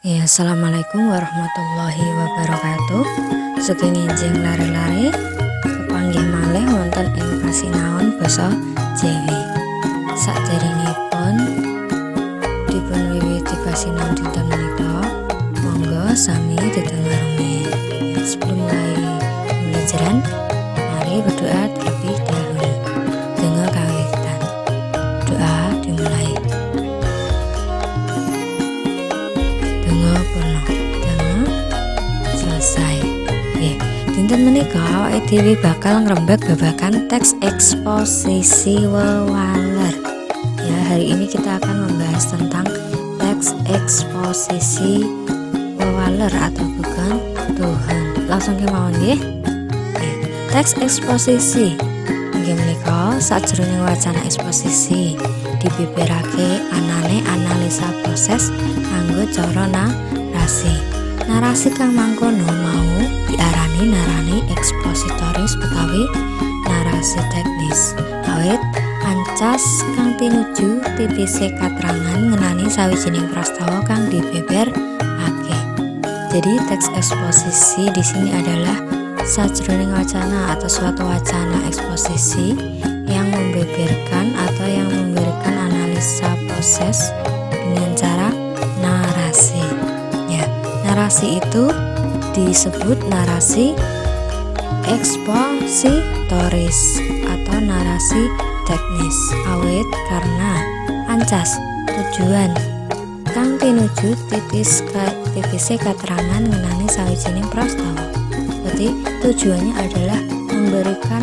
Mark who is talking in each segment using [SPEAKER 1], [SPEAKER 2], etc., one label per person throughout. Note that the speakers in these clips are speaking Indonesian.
[SPEAKER 1] Ya, assalamualaikum warahmatullahi wabarakatuh. Sugeng lare-lare kepanggih malih wonten ing pasinaon basa Jawi. Saderengipun dipun wiwiti pasinaon dinten menika, monggo sami didhangungi. Sebelum mulai pembelajaran, mari berdoa terlebih dahulu. Dengan kawitan doa dimulai. Selesai. Dinten menika awake dhewe bakal ngrembak babagan teks eksposisi wewaler. Ya, hari ini kita akan membahas tentang teks eksposisi wewaler atau bukan Tuhan. Langsung kemawon nggih. Teks eksposisi inggih menika sajroning wacana eksposisi dibeberake anane analisa proses nganggo cara narasi. Narasi kang mangkono mau diarani narasi ekspositoris utawi narasi teknis. Awit ancas kang tinuju tipise katrangan ngenani sawijining prastawa kang dibeberake. Jadi teks eksposisi di sini adalah sajroning wacana atau suatu wacana eksposisi yang membeberkan atau yang memberikan analisa proses dengan cara narasi. Narasi itu disebut narasi ekspositoris atau narasi teknis. Awit karena ancas tujuan kang tinuju tipise katerangan mengenai sawijining prastawa. Berarti tujuannya adalah memberikan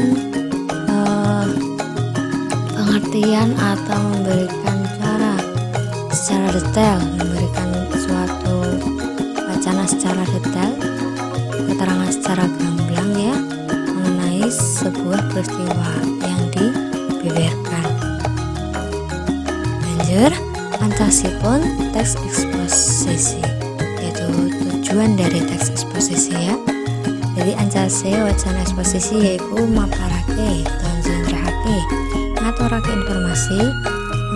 [SPEAKER 1] pengertian atau memberikan cara secara detail, memberikan suatu wacana secara detail, keterangan secara gamblang ya mengenai sebuah peristiwa yang dibeberkan. Lanjut, ancasipun teks eksposisi, yaitu tujuan dari teks eksposisi ya. Jadi ancase wacana eksposisi yaitu maparake, njlentrehake, ngaturake informasi,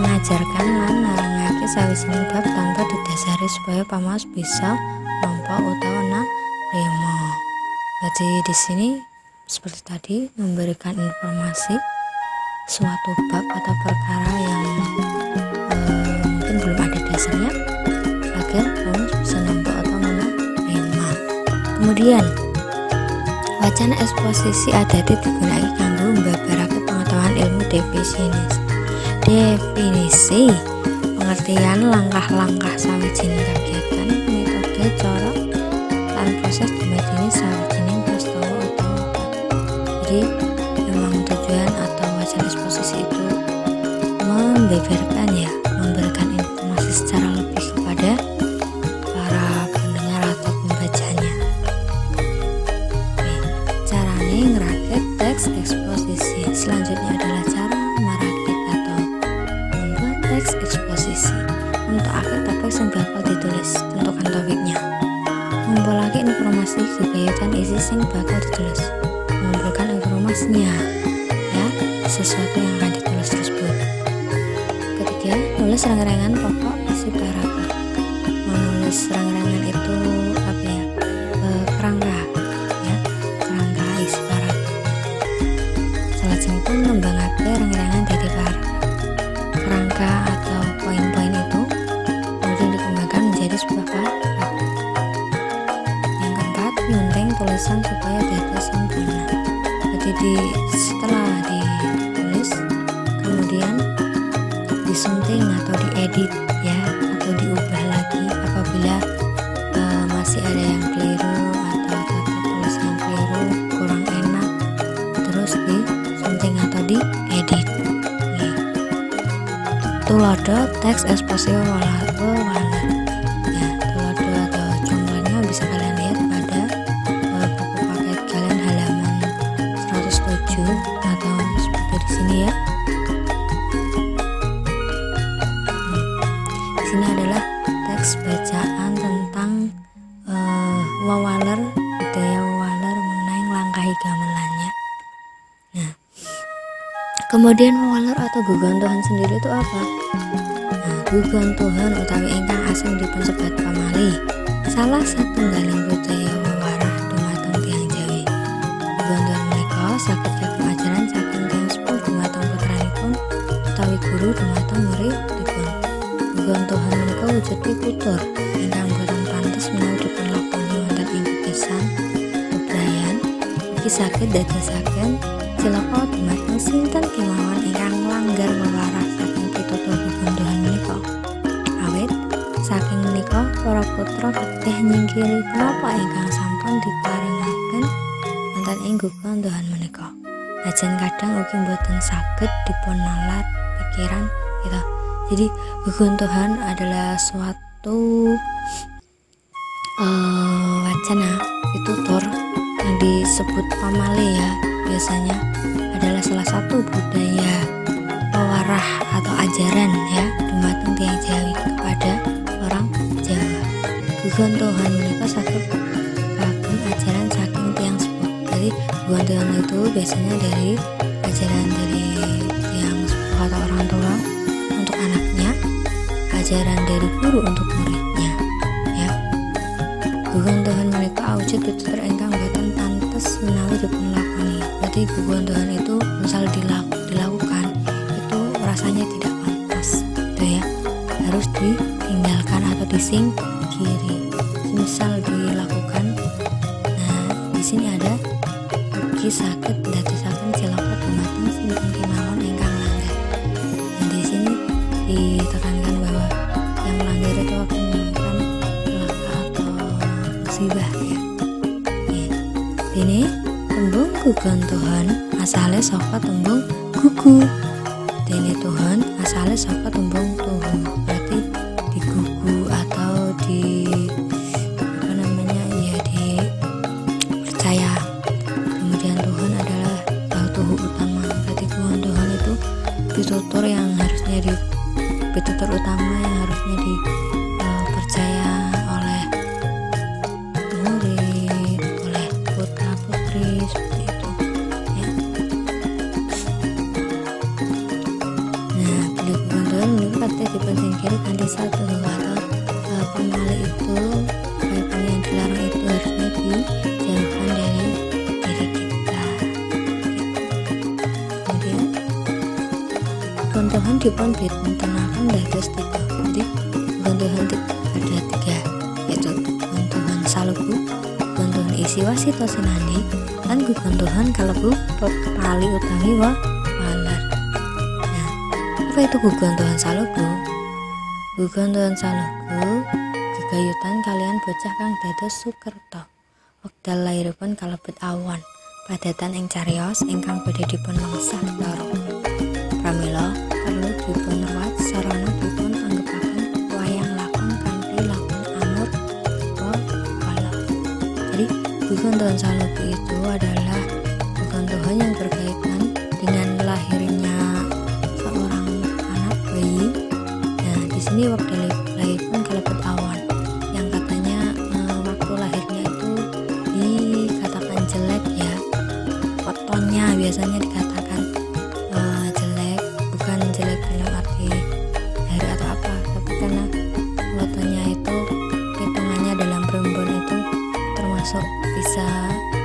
[SPEAKER 1] mengajarkan lan narangake sawijining bab tanpa didasari supaya pamaos bisa nampa utawa narima. Jadi di sini seperti tadi memberikan informasi suatu bab atau perkara yang mungkin belum ada dasarnya agar pamaos bisa nampa atau menerima. Kemudian wacana eksposisi adati digunakan kanggo mbabarake pengetahuan ilmu definisi pengertian langkah-langkah sawijining kegiatan, metode, cara, lan proses dumadi sawijining prastawa atau jadi memang tujuan atau wacana eksposisi itu membeberkan ya, memberikan informasi secara lebih kepada para pendengar atau pembacanya. Carane ngerakit teks eksposisi. Selanjutnya adalah cara merakit atau membuat teks eksposisi. Untuk akhir topik sing bakal ditulis, tentukan topiknya. Mengumpulkan informasi kegiatan isi sing bakal ditulis. Mengumpulkan informasinya ya, sesuatu yang akan ditulis tersebut. Ketiga, nulis rangkaian pokok isi paragraf. Menulis rangkaian itu apa ya? Kerangka ya, kerangka isi paragraf. Salajengipun ngembangake rangkaian dadi paragraf. Kerangka atau poin-poin itu kemudian dikembangkan menjadi sebuah paragraf. Yang keempat, nyunting tulisan supaya dadi sempurna. Jadi setelah ditulis kemudian disunting atau diedit ya, atau diubah lagi apabila masih ada yang keliru atau tata tulis yang keliru, kurang enak, terus disunting atau diedit. Tulodo teks eksposisi wewaler ya, tulodo atau contohnya bisa kalian lihat pada buku paket kalian halaman 107 atau seperti di sini ya. Di sini adalah teks bacaan tentang wewaler, budaya wewaler mengenai langkahi gamelannya. Nah, kemudian wewaler atau gugon Tuhan sendiri itu apa? Nah, gugon Tuhan utawi ingkang asing dipun sebat pamali. Salah satunggaling budaya wewarah dumateng tiyang Jawi. Gugontuhan menika saged kagem ajaran saking tiyang sepuh dumateng putranipun utawi guru dumateng muridipun. Gugontuhan menika wujud pitutur ingkang boten pantes menawi dipunlakoni wonten ing pisan bebrayan. Ugi saged dadosaken cilaka dumateng sinten kemawon ingkang nglanggar wewarah saking pitutur gugontuhan menika. Awit saking menika para putra kedhah nyingkiri punapa ingkang sampun diparingaken wonten ing gugontuhan menika. Lajeng kadang ugi boten saged dipunnalar pikiran kita. Jadi gugontuhan adalah suatu wacana pitutur yang disebut pamali ya, biasanya adalah salah satu budaya pewarah atau ajaran ya dumateng tiyang Jawi kepada orang Jawa. Gugontuhan menika saged kagem ajaran saking tiyang sepuh. Jadi gugontuhan itu biasanya dari ajaran dari tiyang sepuh atau orang tua untuk anaknya, ajaran dari guru untuk muridnya ya. Gugontuhan menika awujud pitutur ingkang boten pantes menawi dipunlakoni. Berarti gugontuhan itu misal dilakukan itu rasanya tidak pantas gitu ya, harus ditinggalkan atau disingkiri. Misal dilakukan, nah di sini ada ugi saged dadosaken cilaka dumateng sinten kemawon ingkang langgar. Dan di sini ditekankan bahwa yang melanggar itu akan menemukan celaka atau musibah ya. Ini tembung gugontuhan asalnya saka tembung gugu. Dene Tuhan asalnya saka tembung tuhu. Berarti digugu atau dipercaya. Kemudian Tuhan adalah tuhu utama. Berarti gugontuhan itu pitutur yang harusnya pitutur utama yang harusnya dipercaya oleh murid, oleh putra putri seperti itu ya. Nah, beli gugontuhan ini pasti dipersingkiri kanthi satu atau pamali itu baik yang dilarang itu harusnya dijauhkan dari diri kita. Kemudian gugontuhan dipun benten-tenaken dados 3. Jadi gugontuhan ada 3, yaitu gugontuhan saluku, gugontuhan isi wasita sinandi, lan gugontuhan kalebu pali utawi walar. Nah, apa itu gugontuhan saluku? Gugontuhan saluku gegayutan kalian bocah kang dados sukerta. Wekdal lairipun kalebet awan, padatan ing cariyos ingkang badhe dipun mengsah loro. Pramila perlu dipunruwat sarana dipun anggepaken wayang lakon kanthi lakon amur kala. Jadi gugontuhan saluku itu adalah gugontuhan yang berkaitan dengan lahirnya seorang anak bayi. Nah, di sini wekdal lairipun kalebet awan, yang katanya waktu lahirnya itu dikatakan jelek ya. Fotonya biasanya dikatakan jelek, bukan jelek dalam arti hari atau apa, tapi karena fotonya itu hitungannya dalam perempuan itu termasuk bisa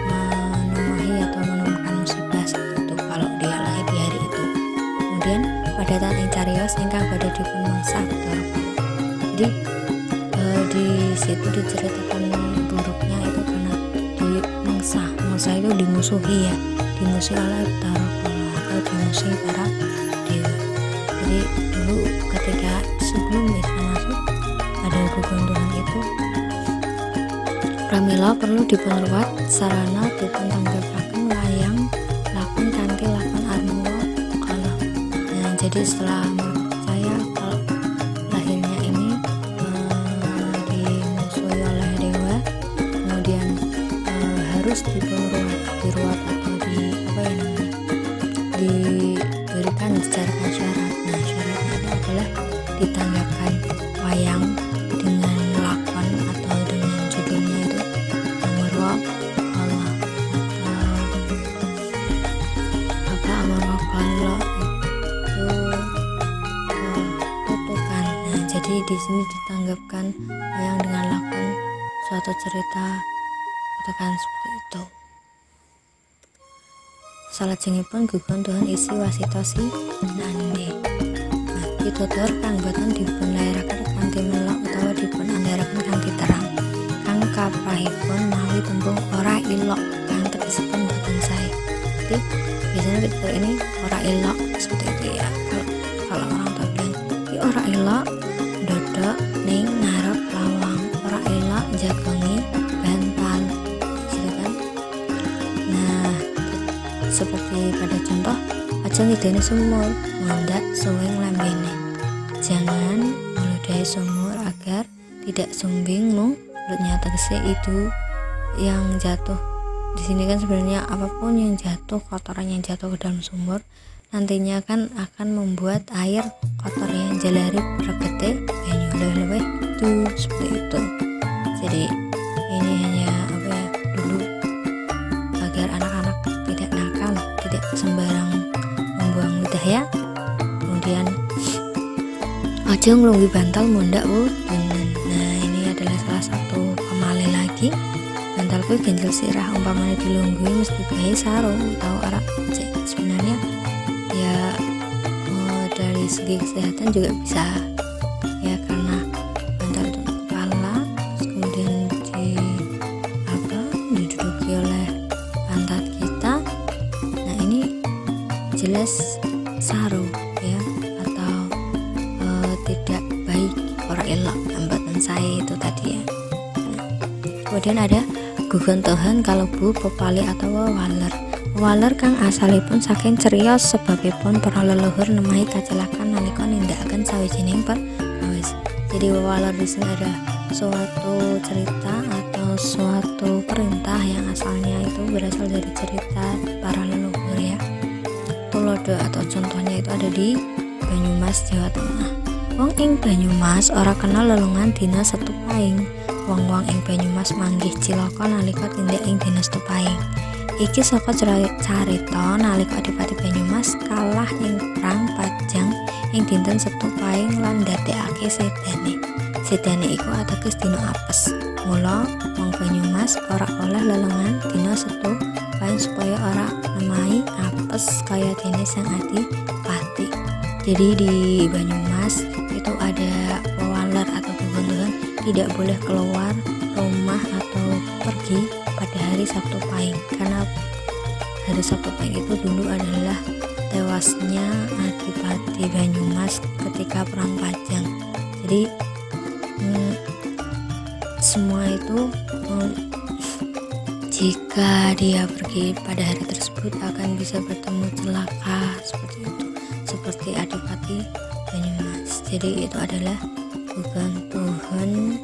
[SPEAKER 1] menumahi atau menemukan musibah seperti itu kalau dia lahir di hari itu. Kemudian padatan ing cariyos ingkang badhe dipun mengsah betara. Jadi di situ diceritakan buruknya itu karena dimengsah itu dimusuhi ya, dimusuhi oleh betara kala atau dimusuhi para dewa. Jadi dulu ketika sebelum Islam masuk ada gugontuhan itu, pramila perlu dipunruwat sarana dipun tanggepaken wayang lakon kanthi lakon armuwa kala. Nah, jadi setelah percaya kalau lahirnya ini dimusuhi oleh dewa, kemudian harus diruat atau diberikan secara syarat. Nah, syaratnya itu adalah ditanggapan wayang dengan lakon atau dengan judulnya itu Amurwa Allah atau Amurwa Allah itu menghidupkan wayang dengan lakon suatu cerita katakan seperti itu. Salajengipun guguntuhan isi wasitosi nandi. Nah, pitutur kang boten dipun lairaken kanthi melok utawa dipun andharaken kanthi terang. Kang kaprahipun mawi tembung ora ilok kang tegesipun boten sae. Jadi biasanya pitutur ini ora ilok seperti itu ya. Kalau orang tua bilang, "Ki ora ilok dodok ning ngarep lawang, ora ilok jagongi bantal." Gitu kan? Nah, seperti pada contoh aja ngideni sumur ngondak suwing lambene. Jangan meludahi sumur agar tidak sumbing mulutnya. Tegese itu yang jatuh di sini kan sebenarnya apapun yang jatuh, kotoran yang jatuh ke dalam sumur nantinya kan akan membuat air kotor yang jalari regete banyu leweh itu seperti itu. Jadi ini hanya dulu agar anak-anak tidak nakal, tidak sembarang membuang lidah ya. Kemudian aja ngelunggi bantal mundak bu. Nah ini adalah salah satu pemale lagi. Bantalku ganjil sirah umpamanya dilunggui mesti bayi sarung tahu arah cek. Sebenarnya ya dari segi kesehatan juga bisa ya, karena bantal untuk kepala terus kemudian diduduki oleh pantat kita. Nah ini jelas sarung ya, atau tidak baik, ora elok ambatan saya itu tadi ya. Kemudian ada guguntuhan kalebu pepali atau wewaler. Wewaler kang asalipun saking ceriyos sebabipun para leluhur nemahi kacelakan nalika nindakaken sawijining perkawis. Jadi wewaler di sini ada suatu cerita atau suatu perintah yang asalnya itu berasal dari cerita para leluhur ya. Tulodo atau contohnya itu ada di Banyumas, Jawa Tengah. Wong ing Banyumas ora kenal lelungan dina Setupaing. Wong-wong ing Banyumas manggih cilaka nalika tindak ing dina Setupaing. Iki saka carita nalika Adipati Banyumas kalah ing perang Pajang ing dinten Setupaing lan ndadekake sedane. Sedane iku ateges dina apes. Mula wong Banyumas ora oleh lelungan dina Setupaing supaya ora nemahi apes kaya dene Sang Adipati. Jadi di Banyumas itu ada wewaler atau guguntuhan tidak boleh keluar rumah atau pergi pada hari Sabtu Pahing, karena hari Sabtu Pahing itu dulu adalah tewasnya Adipati Banyumas ketika perang Pajang. Jadi semua itu jika dia pergi pada hari tersebut akan bisa bertemu celaka seperti itu, seperti Adipati Banyumas. Jadi itu adalah guguntuhan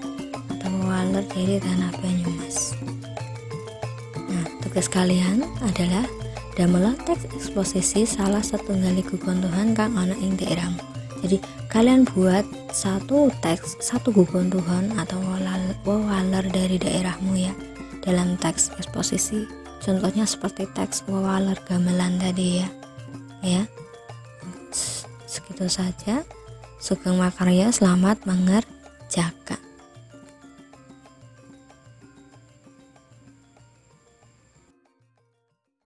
[SPEAKER 1] atau wewaler dari tanah Banyumas. Nah, tugas kalian adalah damela teks eksposisi salah satunggali guguntuhan kang ana ing daerahmu. Jadi kalian buat satu teks, satu guguntuhan atau wewaler dari daerahmu ya dalam teks eksposisi. Contohnya seperti teks wewaler gamelan tadi ya. Ya. Segitu saja. Sugeng makarya, selamat mengerjakan.